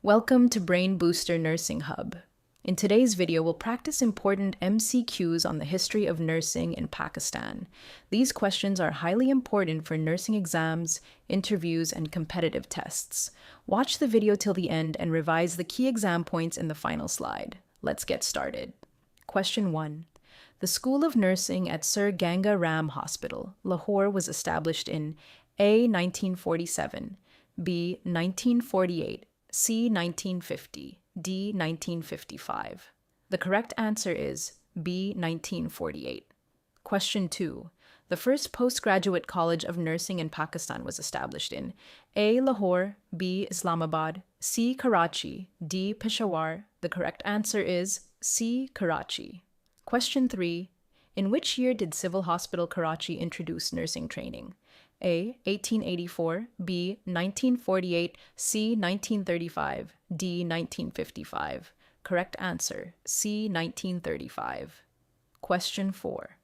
Welcome to BrainBooster Nursing Hub. In today's video, we'll practice important MCQs on the history of nursing in Pakistan. These questions are highly important for nursing exams, interviews, and competitive tests. Watch the video till the end and revise the key exam points in the final slide. Let's get started. Question 1. The School of Nursing at Sir Ganga Ram Hospital, Lahore, was established in A. 1947, B. 1948, C. 1950, D. 1955. The correct answer is B. 1948. Question 2. The first postgraduate college of nursing in Pakistan was established in A. Lahore, B. Islamabad, C. Karachi, D. Peshawar. The correct answer is C. Karachi. Question 3. In which year did Civil Hospital Karachi introduce nursing training? A. 1884, B. 1948, C. 1935, D. 1955. Correct answer, C. 1935. Question 4.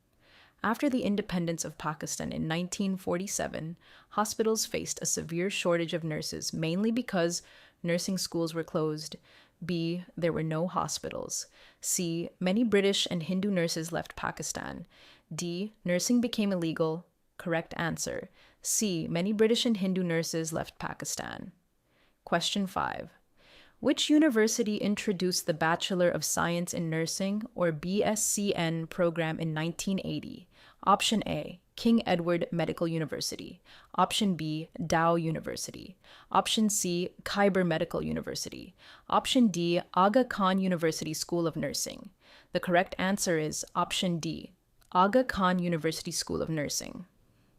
After the independence of Pakistan in 1947, hospitals faced a severe shortage of nurses, mainly because nursing schools were closed. B. There were no hospitals. C. Many British and Hindu nurses left Pakistan. D. Nursing became illegal. Correct answer. C. Many British and Hindu nurses left Pakistan. Question 5. Which university introduced the Bachelor of Science in Nursing, or BSN program in 1980? Option A. King Edward Medical University. Option B. Dow University. Option C. Khyber Medical University. Option D. Aga Khan University School of Nursing. The correct answer is option D. Aga Khan University School of Nursing.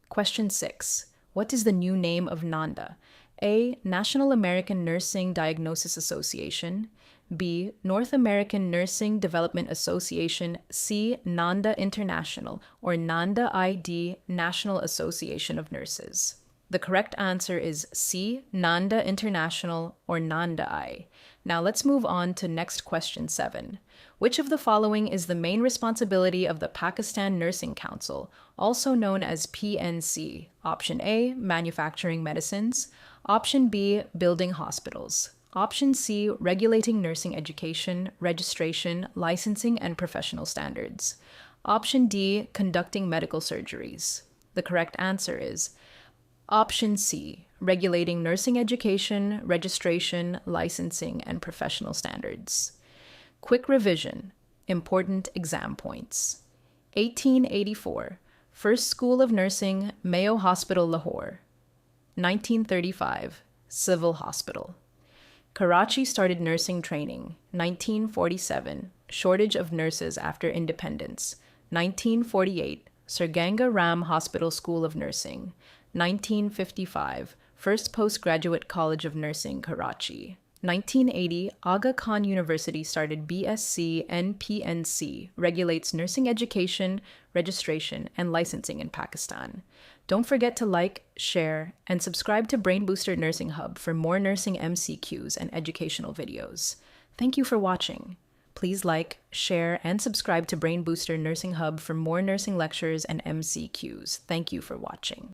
Question 6. What is the new name of NANDA? A. National American Nursing Diagnosis Association. B. North American Nursing Development Association. C. NANDA International, or NANDA ID, National Association of Nurses. The correct answer is C. NANDA International, or NANDA I. Now let's move on to next question 7. Which of the following is the main responsibility of the Pakistan Nursing Council, also known as PNC? Option A. Manufacturing medicines. Option B. Building hospitals. Option C. Regulating nursing education, registration, licensing, and professional standards. Option D. Conducting medical surgeries. The correct answer is Option C. Regulating nursing education, registration, licensing, and professional standards. Quick revision. Important exam points. 1884. First School of Nursing, Mayo Hospital, Lahore. 1935. Civil Hospital. Karachi started nursing training. 1947. Shortage of nurses after independence. 1948. Sir Ganga Ram Hospital School of Nursing. 1955. First Postgraduate College of Nursing, Karachi. 1980. Aga Khan University started BSc and PNC, regulates nursing education, registration, and licensing in Pakistan. Don't forget to like, share, and subscribe to BrainBooster Nursing Hub for more nursing MCQs and educational videos. Thank you for watching. Please like, share, and subscribe to BrainBooster Nursing Hub for more nursing lectures and MCQs. Thank you for watching.